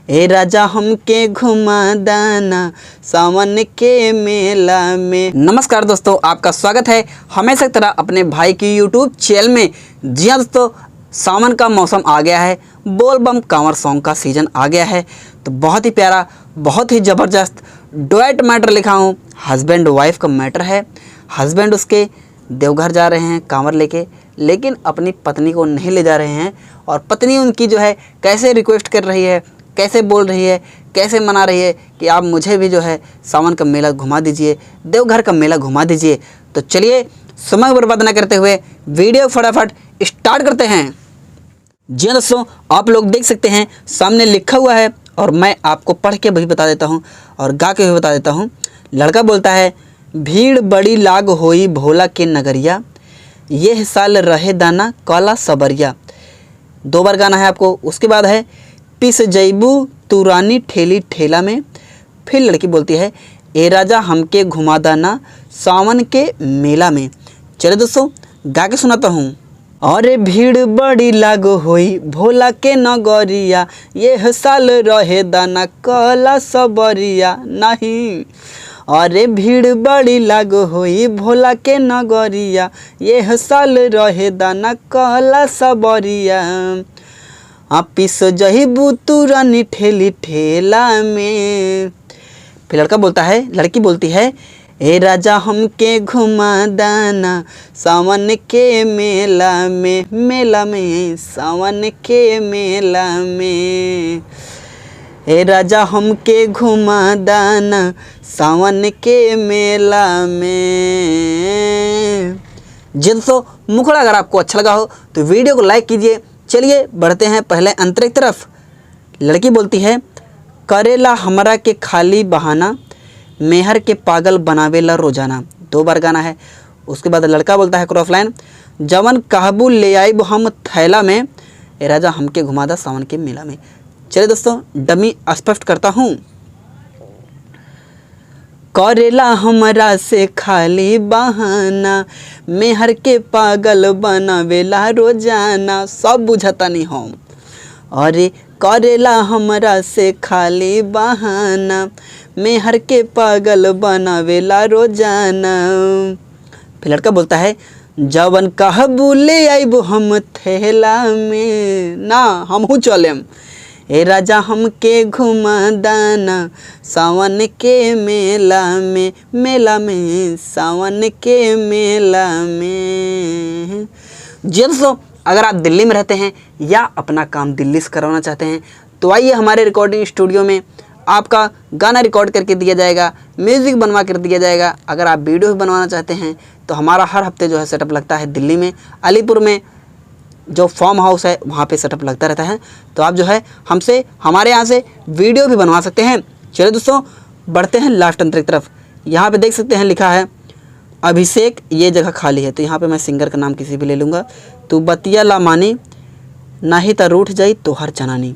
ए राजा हमके घुमा दाना सावन के मेला में। नमस्कार दोस्तों, आपका स्वागत है हमेशा की तरह अपने भाई की यूट्यूब चैनल में। जी हाँ दोस्तों, सावन का मौसम आ गया है, बोल बम कांवर सॉन्ग का सीज़न आ गया है। तो बहुत ही प्यारा, बहुत ही ज़बरदस्त डुएट मैटर लिखा हूँ। हस्बैंड वाइफ का मैटर है। हस्बैंड उसके देवघर जा रहे हैं कांवर लेके, लेकिन अपनी पत्नी को नहीं ले जा रहे हैं। और पत्नी उनकी जो है कैसे रिक्वेस्ट कर रही है, कैसे बोल रही है, कैसे मना रही है कि आप मुझे भी जो है सावन का मेला घुमा दीजिए, देवघर का मेला घुमा दीजिए। तो चलिए समय बर्बाद न करते हुए वीडियो फटाफट स्टार्ट करते हैं। जी हाँ दोस्तों, आप लोग देख सकते हैं सामने लिखा हुआ है और मैं आपको पढ़ के भी बता देता हूँ और गा के भी बता देता हूँ। लड़का बोलता है, भीड़ बड़ी लाग होई भोला के नगरिया, ये साल रहे दाना काला सबरिया। 2 बार गाना है आपको। उसके बाद है, पिस जैबू तू रानी ठेली ठेला में। फिर लड़की बोलती है, ए राजा हमके घुमा दाना सावन के मेला में। चलिए दोस्तों गा के सुनाता हूँ। अरे भीड़ बड़ी लागो होई भोला के नगरिया, ये साल रहे दाना काला सबरिया नहीं। अरे भीड़ बड़ी लागो होई भोला के नगरिया, ये साल रहे दाना काला सबरिया। पिस जहिबू तू रानी ठेली ठेला में। फिर लड़का बोलता है, लड़की बोलती है, ए राजा हमके घुमा दाना सावन के मेला में, मेला में, सावन के मेला में। ए राजा हमके घुमा दाना सावन के मेला में। जी दोस्तों, मुखड़ा अगर आपको अच्छा लगा हो तो वीडियो को लाइक कीजिए। चलिए बढ़ते हैं पहले अंतरिक तरफ। लड़की बोलती है, करेला हमरा के खाली बहाना, मेहर के पागल बनावेला रोजाना। 2 बार गाना है। उसके बाद लड़का बोलता है क्रॉस लाइन, जवन कहबू ले आइब हम थैला में, ए राजा हमके घुमा दा सावन के मेला में। चलिए दोस्तों डमी स्पष्ट करता हूँ। करेला हमरा से खाली बहाना, मेहर के पागल बनावेला रोजाना। सब बुझता नहीं हम। अरे करेला हमरा से खाली बहाना, मेहर के पागल बनावेला रोजाना। फिर लड़का बोलता है, जवन कहबू ले आइब हम थैला में, ना हमहू चलेम। ए राजा हमके घुमा दाना सावन के मेला में, मेला में, सावन के मेला में। जी दोस्तों, अगर आप दिल्ली में रहते हैं या अपना काम दिल्ली से करवाना चाहते हैं तो आइए हमारे रिकॉर्डिंग स्टूडियो में। आपका गाना रिकॉर्ड करके दिया जाएगा, म्यूज़िक बनवा कर दिया जाएगा। अगर आप वीडियो भी बनवाना चाहते हैं तो हमारा हर हफ्ते जो है सेटअप लगता है दिल्ली में, अलीपुर में जो फार्म हाउस है वहाँ पे सेटअप लगता रहता है। तो आप जो है हमसे, हमारे यहाँ से वीडियो भी बनवा सकते हैं। चलिए दोस्तों बढ़ते हैं लास्ट अंतरिक तरफ। यहाँ पे देख सकते हैं लिखा है, अभिषेक ये जगह खाली है। तो यहाँ पे मैं सिंगर का नाम किसी भी ले लूँगा। तू बतिया ला मानी, नाही त रूठ जाई तो हर चनानी।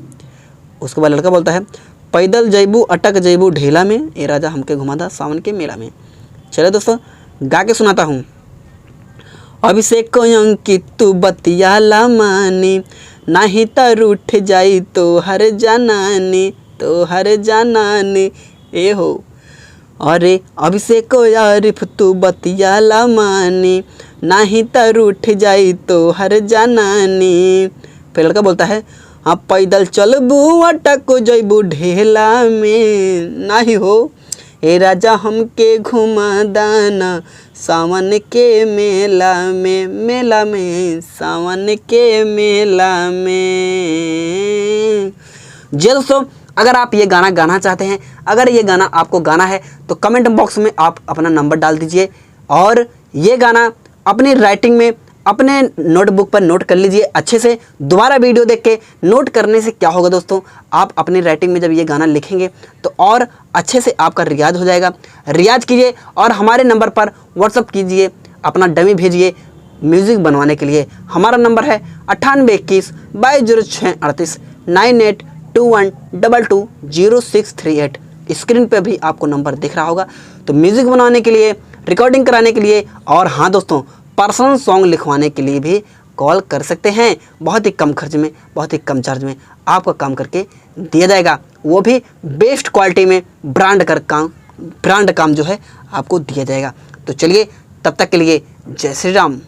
उसके बाद लड़का बोलता है, पैदल जैबू अटक जैबू ढेला में, ए राजा हमके घुमा दा सावन के मेला में। चलिए दोस्तों गा के सुनाता हूँ। अभिषेक को अंकित तू बतिया ला मानी, नाही त रूठ जाई तो हर जनानी, तो हर जनानी। ए हो अरे अभिषेक को आरिफ तू बतिया ला मानी, नाही त रूठ जाई तो हर जनानी। फिर लड़का बोलता है, हाँ पैदल चलबू अटक जैबू ढेला में, नाही हो। ए राजा हमके घुमा दाना सावन के मेला में, मेला में, सावन के मेला में। जी दोस्तों, अगर आप ये गाना गाना चाहते हैं, अगर ये गाना आपको गाना है तो कमेंट बॉक्स में आप अपना नंबर डाल दीजिए और ये गाना अपनी राइटिंग में अपने नोटबुक पर नोट कर लीजिए अच्छे से। दोबारा वीडियो देख के नोट करने से क्या होगा दोस्तों, आप अपनी राइटिंग में जब ये गाना लिखेंगे तो और अच्छे से आपका रियाज हो जाएगा। रियाज कीजिए और हमारे नंबर पर व्हाट्सअप कीजिए, अपना डमी भेजिए म्यूज़िक बनवाने के लिए। हमारा नंबर है 9821 220638 9821220638। स्क्रीन पे भी आपको नंबर दिख रहा होगा। तो म्यूज़िक बनाने के लिए, रिकॉर्डिंग कराने के लिए और हाँ दोस्तों पर्सनल सॉन्ग लिखवाने के लिए भी कॉल कर सकते हैं। बहुत ही कम खर्च में, बहुत ही कम चार्ज में आपका काम करके दिया जाएगा, वो भी बेस्ट क्वालिटी में ब्रांड काम जो है आपको दिया जाएगा। तो चलिए तब तक के लिए जय श्री राम।